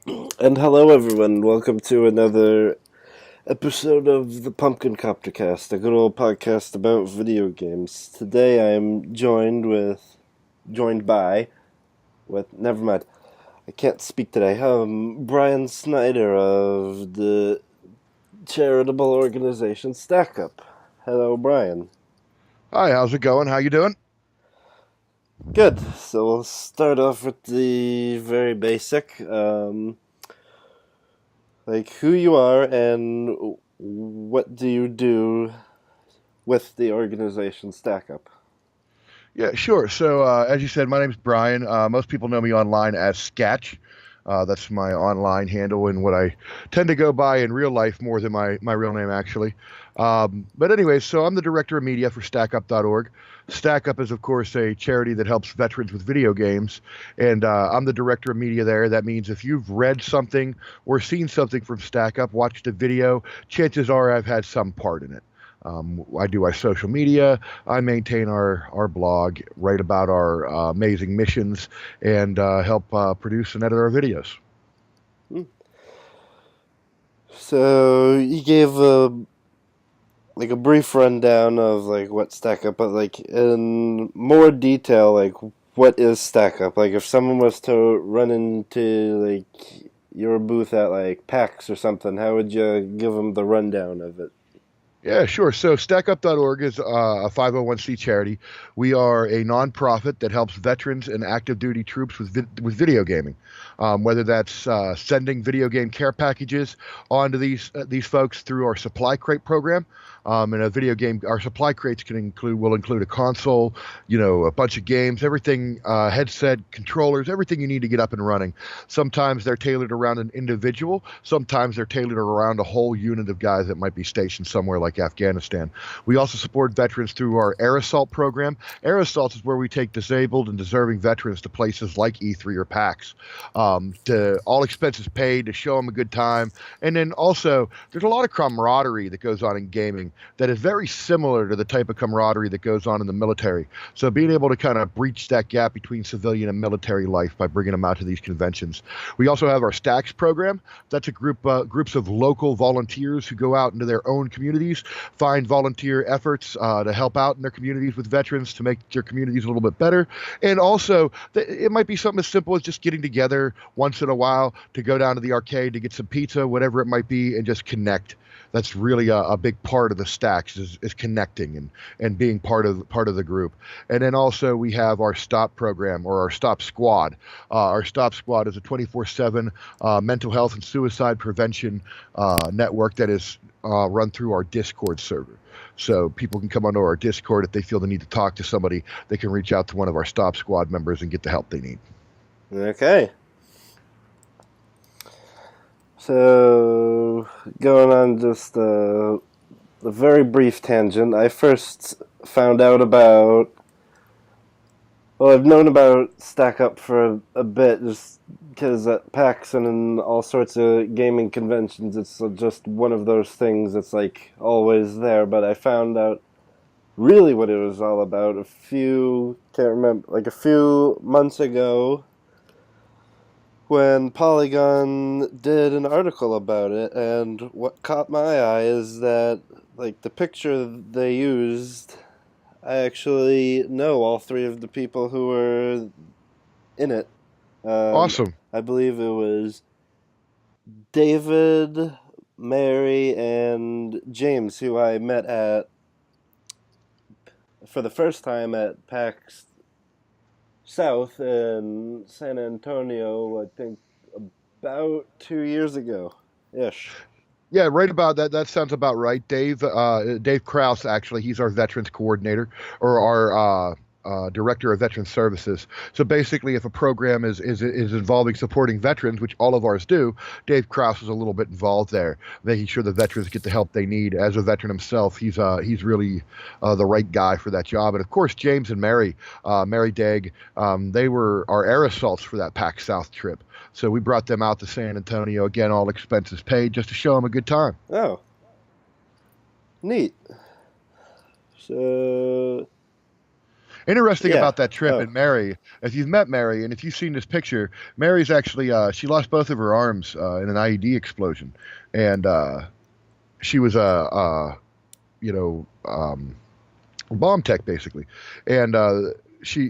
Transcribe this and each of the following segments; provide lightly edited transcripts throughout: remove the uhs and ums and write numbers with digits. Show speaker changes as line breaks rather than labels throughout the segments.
And hello, everyone. Welcome to another episode of the Pumpkin Copter Cast, a good old podcast about video games. Today, I am joined by, never mind. I can't speak today. Brian Snyder of the charitable organization Stack Up. Hello, Brian.
Hi, how's it going? How you doing?
Good. So we'll start off with the very basic. Like who you are and what do you do with the organization Stack Up?
Yeah, sure. So, as you said, my name's Brian. Most people know me online as Sketch. That's my online handle and what I tend to go by in real life more than my real name, actually. But anyway, so I'm the director of media for StackUp.org. StackUp is, of course, a charity that helps veterans with video games, and I'm the director of media there. That means if you've read something or seen something from StackUp, watched a video, chances are I've had some part in it. I do our social media. I maintain our blog, write about our amazing missions, and help produce and edit our videos.
Hmm. So you gave a brief rundown of like what Stack Up, but like in more detail, like what is Stack Up? Like if someone was to run into like your booth at like PAX or something, how would you give them the rundown of it?
Yeah, sure. So StackUp.org is a 501c charity. We are a nonprofit that helps veterans and active duty troops with video gaming, whether that's sending video game care packages onto these folks through our supply crate program. And a video game, our supply crates will include a console, a bunch of games, everything, headset, controllers, everything you need to get up and running. Sometimes they're tailored around an individual. Sometimes they're tailored around a whole unit of guys that might be stationed somewhere like Afghanistan. We also support veterans through our Air Assault program. Air Assault is where we take disabled and deserving veterans to places like E3 or PAX, to all expenses paid, to show them a good time. And then also, there's a lot of camaraderie that goes on in gaming that is very similar to the type of camaraderie that goes on in the military. So being able to kind of breach that gap between civilian and military life by bringing them out to these conventions. We also have our Stacks program. That's a groups of local volunteers who go out into their own communities, find volunteer efforts to help out in their communities with veterans to make their communities a little bit better. And also, it might be something as simple as just getting together once in a while to go down to the arcade to get some pizza, whatever it might be, and just connect. That's really a big part of the Stacks is connecting and being part of the group. And then also we have our Stop program or our Stop Squad. Our Stop Squad is a 24/7 mental health and suicide prevention network that is run through our Discord server. So people can come onto our Discord if they feel the need to talk to somebody. They can reach out to one of our Stop Squad members and get the help they need.
Okay. So, going on just a very brief tangent, I first found out about. Well, I've known about Stack Up for a bit, just because at PAX and in all sorts of gaming conventions, it's just one of those things that's like always there. But I found out really what it was all about can't remember, like a few months ago when Polygon did an article about it, and what caught my eye is that like the picture they used, I actually know all three of the people who were in it. Um,
Awesome.
I believe it was David, Mary, and James, who I met at for the first time at PAX South in San Antonio. I think about 2 years ago, ish.
Yeah, right about that. That sounds about right. Dave Kraus, actually, he's our veterans coordinator or our director of veteran services. So basically, if a program is involving supporting veterans, which all of ours do, Dave Kraus is a little bit involved there, making sure the veterans get the help they need. As a veteran himself, he's really the right guy for that job. And of course, James and Mary Daig, they were our air assaults for that PAC South trip. So we brought them out to San Antonio again, all expenses paid, just to show them a good time.
Oh, neat. So
Interesting
Yeah.
about that trip,
Oh.
and Mary, if you've met Mary and if you've seen this picture, Mary's actually she lost both of her arms in an IED explosion, and she was a you know bomb tech basically, and she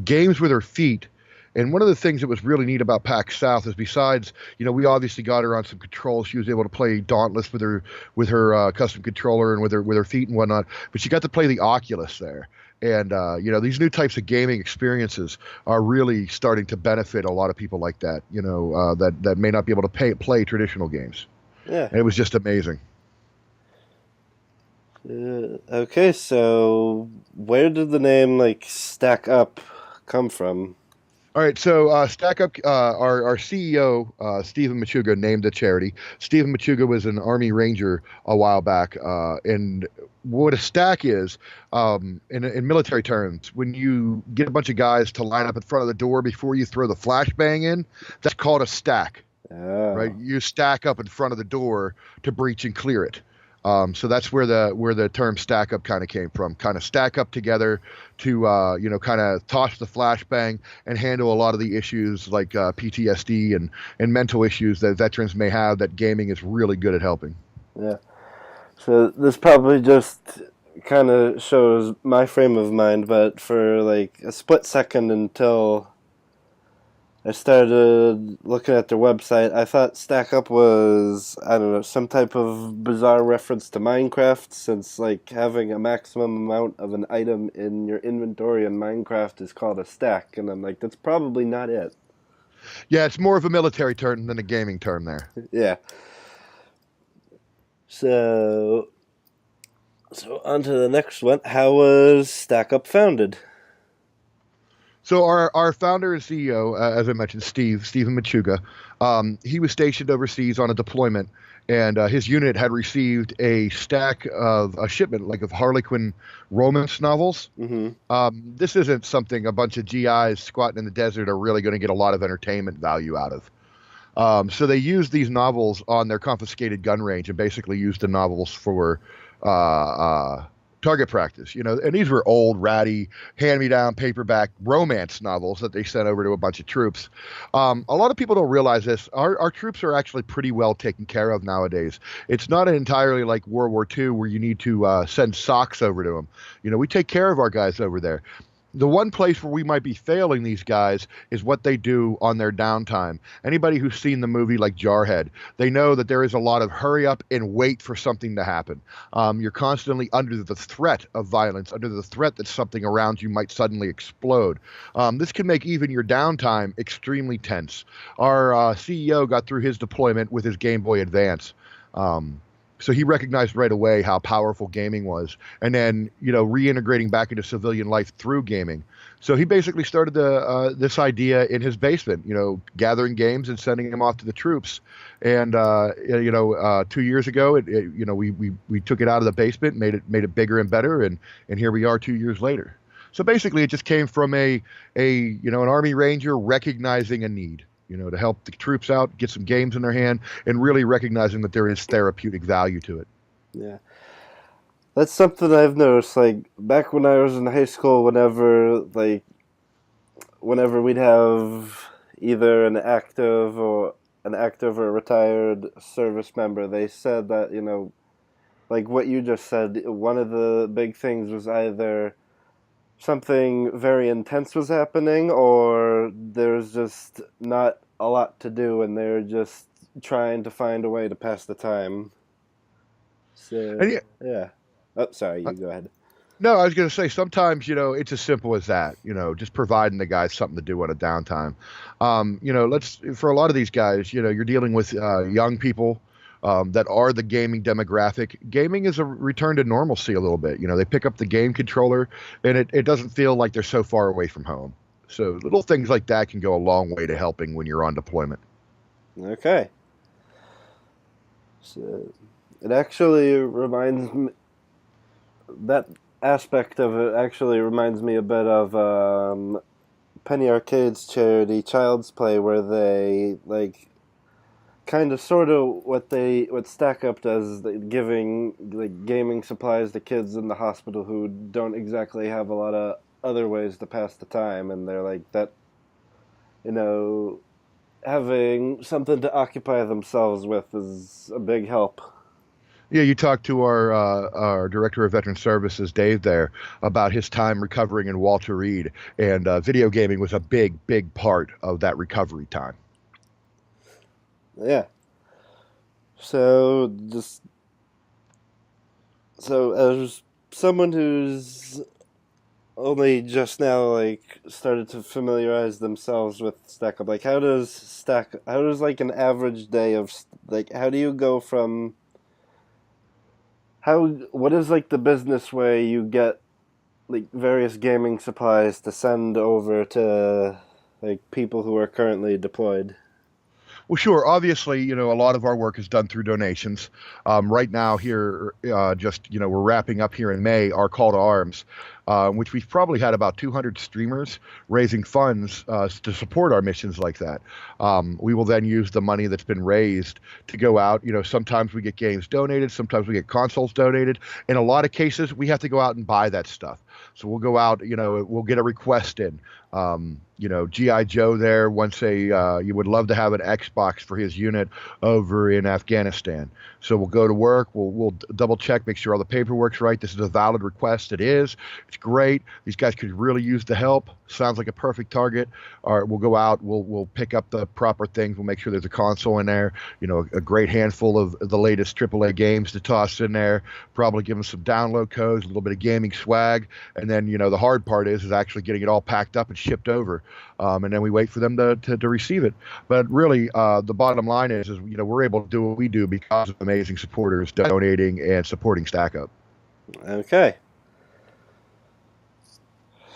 games with her feet. And one of the things that was really neat about PAX South is besides, we obviously got her on some controls. She was able to play Dauntless with her custom controller and with her feet and whatnot. But she got to play the Oculus there. And these new types of gaming experiences are really starting to benefit a lot of people like that. That may not be able to play traditional games.
Yeah.
And it was just amazing.
Okay, so where did the name like Stack Up come from?
All right, so Stack Up, our CEO, Stephen Machuga, named the charity. Stephen Machuga was an Army Ranger a while back. And what a stack is, in military terms, when you get a bunch of guys to line up in front of the door before you throw the flashbang in, that's called a stack, right?
Oh,
You stack up in front of the door to breach and clear it. So that's where the term stack up kind of came from. Kind of stack up together to kind of toss the flashbang and handle a lot of the issues like PTSD and mental issues that veterans may have. That gaming is really good at helping.
yeah. So this probably just kind of shows my frame of mind, but for like a split second until I started looking at their website, I thought Stack Up was, I don't know, some type of bizarre reference to Minecraft, since like having a maximum amount of an item in your inventory in Minecraft is called a stack, and I'm like, that's probably not it.
Yeah, it's more of a military term than a gaming term there.
Yeah. So on to the next one. How was Stack Up founded?
So our founder and CEO, as I mentioned, Stephen Machuga, he was stationed overseas on a deployment, and his unit had received a shipment like of Harlequin romance novels.
Mm-hmm.
This isn't something a bunch of GIs squatting in the desert are really going to get a lot of entertainment value out of. So they used these novels on their confiscated gun range and basically used the novels for uh, target practice. And these were old, ratty, hand-me-down paperback romance novels that they sent over to a bunch of troops. A lot of people don't realize this. Our troops are actually pretty well taken care of nowadays. It's not entirely like World War II where you need to send socks over to them. We take care of our guys over there. The one place where we might be failing these guys is what they do on their downtime. Anybody who's seen the movie like Jarhead, they know that there is a lot of hurry up and wait for something to happen. You're constantly under the threat of violence, under the threat that something around you might suddenly explode. This can make even your downtime extremely tense. Our CEO got through his deployment with his Game Boy Advance. So he recognized right away how powerful gaming was, and then reintegrating back into civilian life through gaming. So he basically started this idea in his basement, gathering games and sending them off to the troops. And 2 years ago, we took it out of the basement, made it bigger and better, and here we are 2 years later. So basically, it just came from an Army Ranger recognizing a need. To help the troops out, get some games in their hand, and really recognizing that there is therapeutic value to it.
Yeah. That's something I've noticed. Like back when I was in high school, whenever we'd have either an active or a retired service member, they said that like what you just said, one of the big things was either something very intense was happening, or there's just not a lot to do, and they're just trying to find a way to pass the time. So,
And
yeah. Oh, sorry, you go ahead.
no, I was going to say sometimes it's as simple as that. Just providing the guys something to do on a downtime. For a lot of these guys, you're dealing with young people. That are the gaming demographic. Gaming is a return to normalcy a little bit. They pick up the game controller, and it doesn't feel like they're so far away from home. So little things like that can go a long way to helping when you're on deployment.
Okay. So it actually reminds me, that aspect of it actually reminds me a bit of Penny Arcade's charity Child's Play, where they kind of sort of what Stack Up does is giving like gaming supplies to kids in the hospital who don't exactly have a lot of other ways to pass the time, and they're like that, you know, having something to occupy themselves with is a big help.
Yeah, you talked to our director of veteran services, Dave, there about his time recovering in Walter Reed, and video gaming was a big part of that recovery time.
Yeah. So just so as someone who's only just now like started to familiarize themselves with Stack Up, like how does like an average day of like how do you go from how what is like the business way you get like various gaming supplies to send over to like people who are currently deployed?
Well, sure. Obviously, a lot of our work is done through donations. Right now, here, we're wrapping up here in May our call to arms, which we've probably had about 200 streamers raising funds to support our missions like that. We will then use the money that's been raised to go out. Sometimes we get games donated, sometimes we get consoles donated. In a lot of cases, we have to go out and buy that stuff. So we'll go out, we'll get a request in. G.I. Joe there once you would love to have an Xbox for his unit over in Afghanistan. So we'll go to work, we'll double check, make sure all the paperwork's right. This is a valid request. It is. It's great. These guys could really use the help. Sounds like a perfect target. All right, we'll go out, we'll pick up the proper things. We'll make sure there's a console in there, a great handful of the latest AAA games to toss in there, probably give them some download codes, a little bit of gaming swag. And then, the hard part is actually getting it all packed up and shipped over. And then we wait for them to receive it. But really, the bottom line is we're able to do what we do because of amazing supporters donating and supporting Stack Up.
Okay.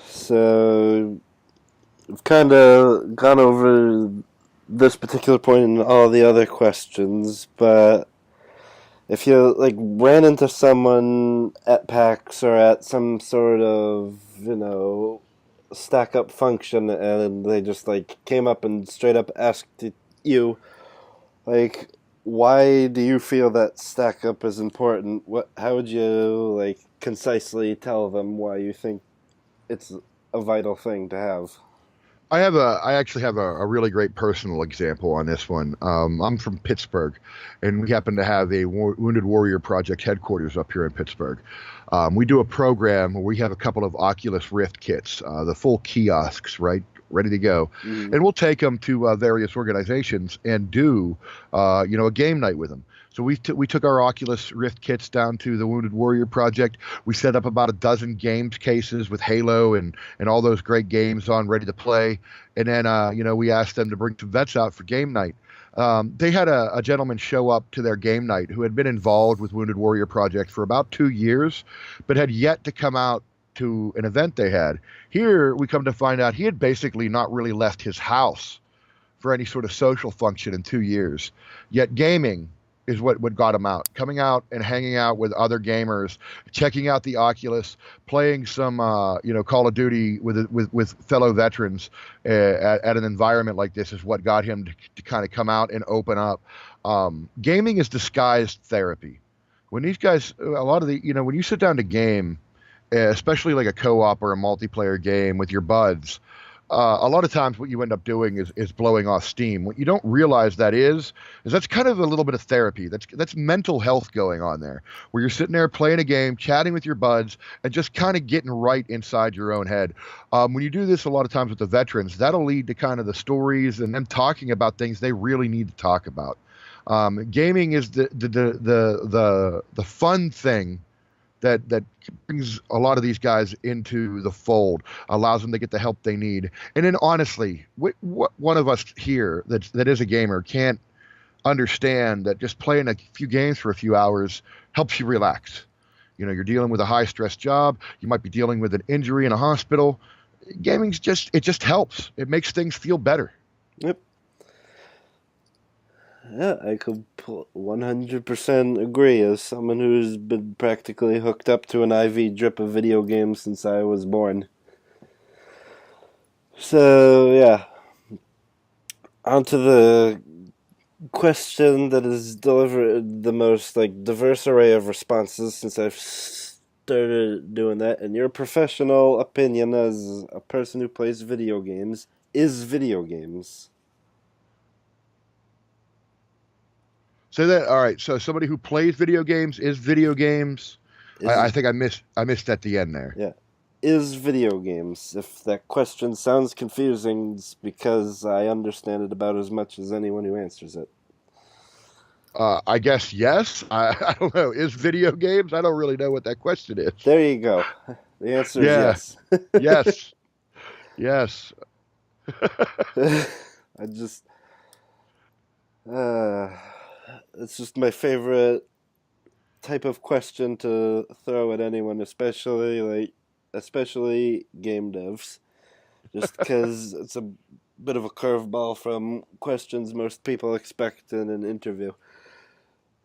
So we've kind of gone over this particular point and all the other questions, but if you like ran into someone at PAX or at some sort of Stack Up function and they just like came up and straight up asked you like, why do you feel that Stack Up is important? How would you like concisely tell them why you think it's a vital thing to have?
I actually have a really great personal example on this one. I'm from Pittsburgh, and we happen to have a Wounded Warrior Project headquarters up here in Pittsburgh. We do a program where we have a couple of Oculus Rift kits, the full kiosks, right, ready to go, and we'll take them to various organizations and do, a game night with them. So we took our Oculus Rift kits down to the Wounded Warrior Project. We set up about a dozen games cases with Halo and all those great games on ready to play. And then, we asked them to bring some vets out for game night. They had a gentleman show up to their game night who had been involved with Wounded Warrior Project for about 2 years, but had yet to come out to an event they had. Here, we come to find out he had basically not really left his house for any sort of social function in 2 years. Yet gaming is what got him out. Coming out and hanging out with other gamers, checking out the Oculus, playing some, Call of Duty with fellow veterans at an environment like this is what got him to kind of come out and open up. Gaming is disguised therapy. When these guys, a lot of when you sit down to game, especially like a co-op or a multiplayer game with your buds, a lot of times what you end up doing is blowing off steam. What you don't realize is that's kind of a little bit of therapy. That's mental health going on there, where you're sitting there playing a game, chatting with your buds, and just kind of getting right inside your own head. When you do this a lot of times with the veterans, that'll lead to kind of the stories and them talking about things they really need to talk about. Gaming is the fun thing that brings a lot of these guys into the fold, allows them to get the help they need. And then honestly, what one of us here that is a gamer can't understand that just playing a few games for a few hours helps you relax. You're dealing with a high stress job. You might be dealing with an injury in a hospital. Gaming's just helps. It makes things feel better.
Yep. Yeah, I could 100% agree. As someone who's been practically hooked up to an IV drip of video games since I was born. So, yeah. On to the question that has delivered the most like diverse array of responses since I've started doing that. In your professional opinion, as a person who plays video games, is video games?
So that all right. So somebody who plays video games is video games. I
Is
think I missed at the end there.
Yeah, is video games? If that question sounds confusing, it's because I understand it about as much as anyone who answers it.
I guess yes. I don't know. Is video games? I don't really know what that question is.
There you go. The answer is
Yeah.
yes.
Yes. Yes.
I just, uh, it's just my favorite type of question to throw at anyone, especially game devs, just because it's a bit of a curveball from questions most people expect in an interview.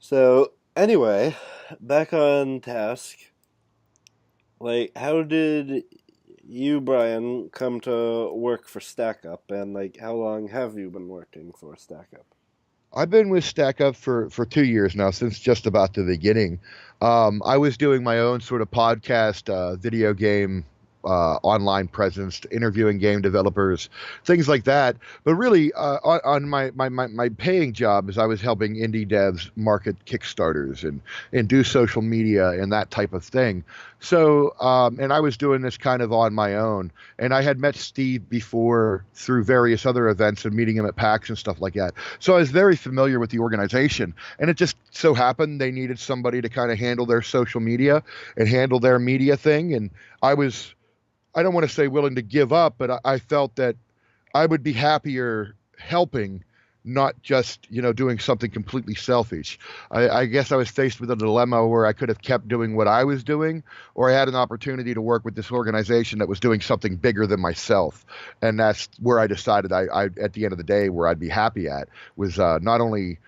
So anyway, back on task. Like, how did you, Brian, come to work for StackUp, and like, how long have you been working for StackUp?
I've been with Stack Up for 2 years now, since just about the beginning. I was doing my own sort of podcast, video game, online presence, interviewing game developers, things like that. But really, on my paying job is I was helping indie devs market Kickstarters and do social media and that type of thing. So, and I was doing this kind of on my own. And I had met Steve before through various other events and meeting him at PAX and stuff like that. So I was very familiar with the organization. And it just so happened they needed somebody to kind of handle their social media and handle their media thing. And I was, I don't want to say willing to give up, but I felt that I would be happier helping, not just, doing something completely selfish. I guess I was faced with a dilemma where I could have kept doing what I was doing, or I had an opportunity to work with this organization that was doing something bigger than myself. And that's where I decided I at the end of the day, where I'd be happy at was not only,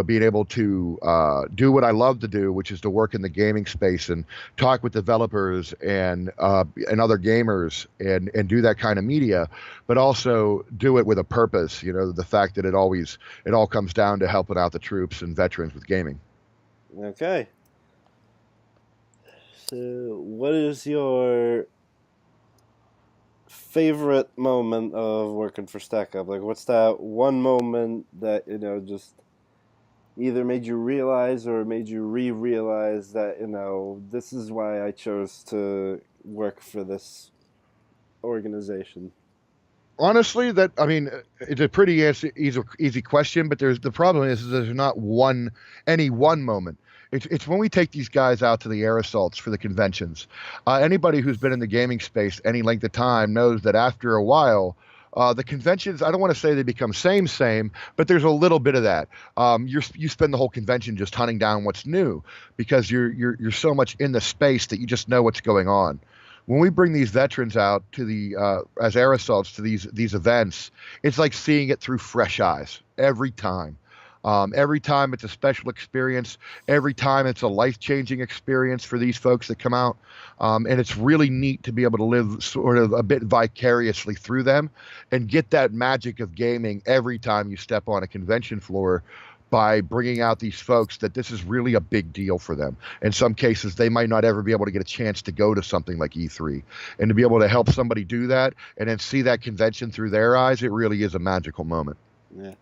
being able to do what I love to do, which is to work in the gaming space and talk with developers and other gamers and do that kind of media, but also do it with a purpose. The fact that it all comes down to helping out the troops and veterans with gaming.
Okay. So, what is your favorite moment of working for StackUp? Like, what's that one moment that, just either made you realize or made you re-realize that, this is why I chose to work for this organization?
Honestly, it's a pretty easy question, but the problem is there's not any one moment. It's when we take these guys out to the air assaults for the conventions. Anybody who's been in the gaming space any length of time knows that after a while, the conventions, I don't want to say they become same, but there's a little bit of that. You spend the whole convention just hunting down what's new because you're so much in the space that you just know what's going on. When we bring these veterans out to the as air assaults to these events, it's like seeing it through fresh eyes every time. Every time it's a special experience. Every time it's a life-changing experience for these folks that come out. And it's really neat to be able to live sort of a bit vicariously through them and get that magic of gaming every time you step on a convention floor by bringing out these folks that this is really a big deal for them. In some cases, they might not ever be able to get a chance to go to something like E3. And to be able to help somebody do that and then see that convention through their eyes, it really is a magical moment.
Yeah.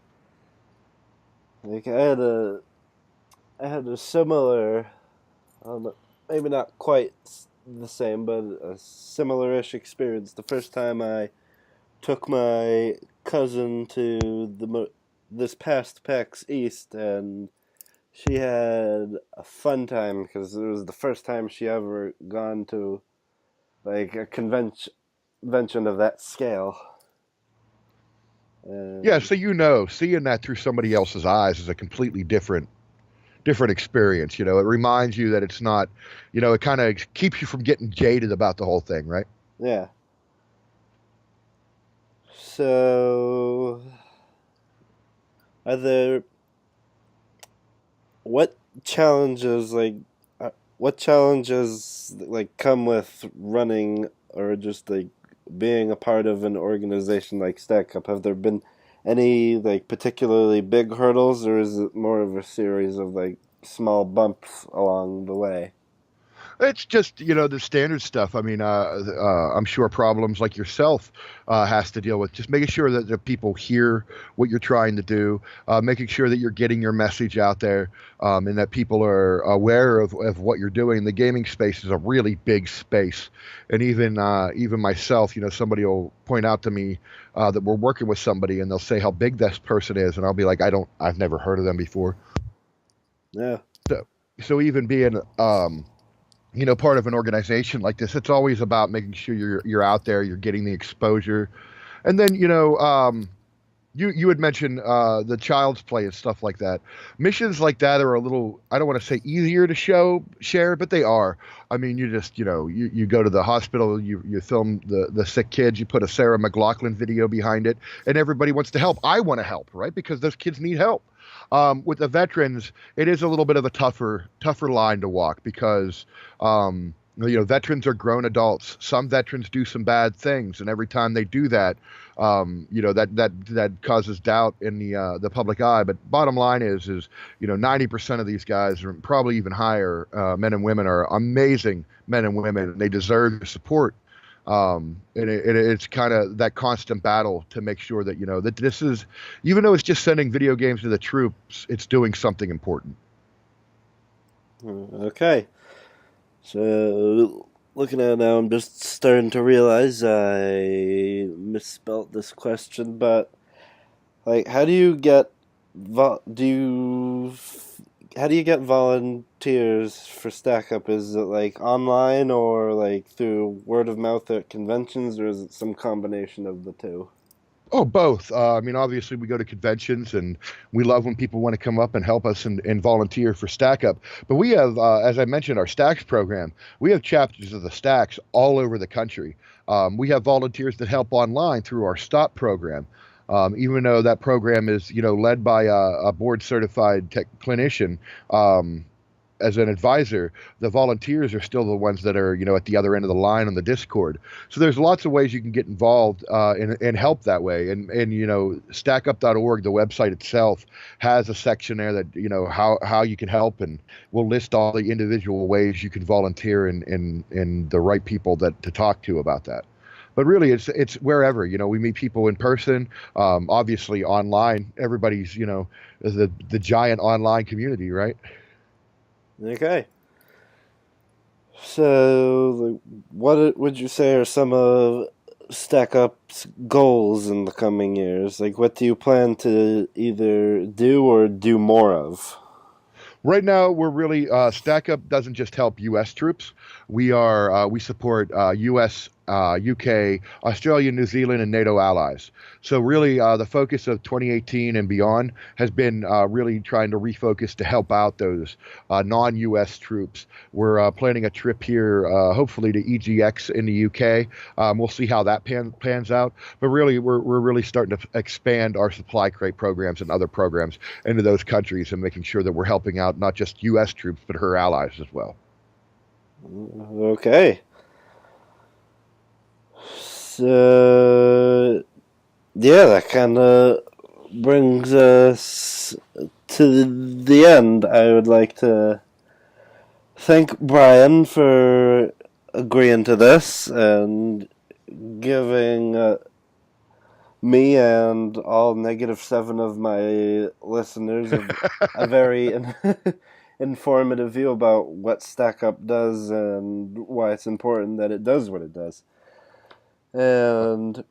Like I had a similar, maybe not quite the same, but a similar-ish experience. The first time I took my cousin to this past PAX East, and she had a fun time because it was the first time she ever gone to like a convention of that scale.
Yeah,
And
so seeing that through somebody else's eyes is a completely different experience. It reminds you that it's not, it kind of keeps you from getting jaded about the whole thing, right?
yeah. So, are there what challenges like what challenges like come with running or just like being a part of an organization like Stack Up? Have there been any like particularly big hurdles, or is it more of a series of like small bumps along the way?
It's just, the standard stuff. I mean, I'm sure problems like yourself has to deal with just making sure that the people hear what you're trying to do, making sure that you're getting your message out there, and that people are aware of what you're doing. The gaming space is a really big space, and even myself, somebody will point out to me that we're working with somebody, and they'll say how big this person is, and I'll be like, I've never heard of them before.
Yeah.
So, so even being part of an organization like this, it's always about making sure you're out there, you're getting the exposure, and then you had mentioned the child's play and stuff like that. Missions like that are a little, I don't want to say easier to share, but they are. I mean, you just you go to the hospital, you film the sick kids, you put a Sarah McLachlan video behind it, and everybody wants to help. I want to help, right? Because those kids need help. With the veterans, it is a little bit of a tougher line to walk because veterans are grown adults. Some veterans do some bad things, and every time they do that, that causes doubt in the public eye. But bottom line is 90% of these guys, or probably even higher, men and women, are amazing men and women, and they deserve the support. And it's kind of that constant battle to make sure that that this is, even though it's just sending video games to the troops, it's doing something important.
Okay. So, looking at it now, I'm just starting to realize I misspelt this question, but like, how do you get volunteers for Stack Up? Is it like online or like through word of mouth at conventions, or is it some combination of the two?
Oh, both. I mean, obviously, we go to conventions, and we love when people want to come up and help us and volunteer for Stack Up. But we have, as I mentioned, our Stacks program. We have chapters of the Stacks all over the country. We have volunteers that help online through our Stop program. Even though that program is, led by a board certified clinician, as an advisor, the volunteers are still the ones that are, at the other end of the line on the Discord. So there's lots of ways you can get involved and help that way. And stackup.org, the website itself, has a section there that, how you can help, and we'll list all the individual ways you can volunteer and the right people to talk to about that. But really, it's wherever, we meet people in person, obviously online. Everybody's, the giant online community, right?
Okay. So, like, what would you say are some of Stack Up's goals in the coming years? Like, what do you plan to either do or do more of?
Right now, we're really Stack Up doesn't just help U.S. troops. We support U.S., UK, Australia, New Zealand, and NATO allies. So really, the focus of 2018 and beyond has been really trying to refocus to help out those non-U.S. troops. We're planning a trip here, hopefully to EGX in the UK. We'll see how that pans out. But really, we're really starting to expand our supply crate programs and other programs into those countries, and making sure that we're helping out not just U.S. troops but her allies as well.
Okay. So, yeah, that kind of brings us to the end. I would like to thank Brian for agreeing to this and giving me and all -7 of my listeners a very informative view about what Stack Up does and why it's important that it does what it does. And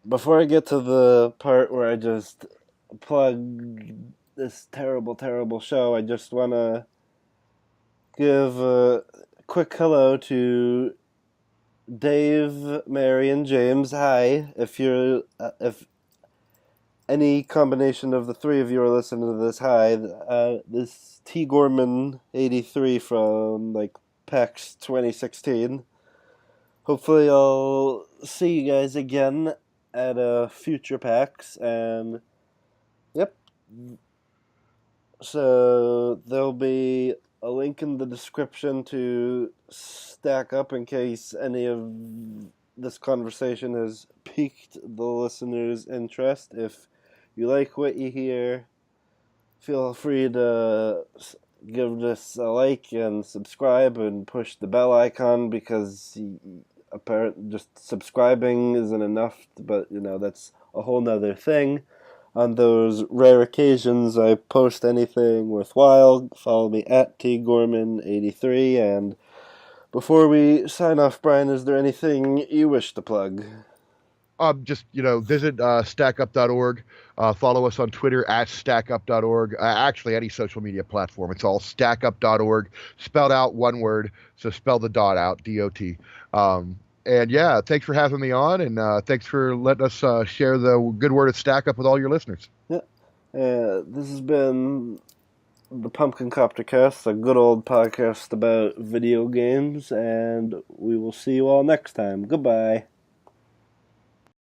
before I get to the part where I just plug this terrible, terrible show, I just want to give a quick hello to Dave, Mary, and James. Hi. If any combination of the three of you are listening to this, hi. This T Gorman 83 from like PAX 2016. Hopefully I'll see you guys again at a future PAX, and yep. So there'll be a link in the description to Stack Up in case any of this conversation has piqued the listeners' interest. If you like what you hear, feel free to give this a like and subscribe and push the bell icon, because apparently just subscribing isn't enough, but that's a whole nother thing. On those rare occasions I post anything worthwhile, follow me at tgorman83. And before we sign off, Brian, is there anything you wish to plug?
Just, visit stackup.org. Follow us on Twitter at stackup.org. Actually, any social media platform. It's all stackup.org, spelled out one word. So spell the dot out, D-O-T. And yeah, thanks for having me on, and thanks for letting us share the good word of StackUp with all your listeners.
Yeah. This has been the Pumpkin Copter Cast, a good old podcast about video games, and we will see you all next time. Goodbye.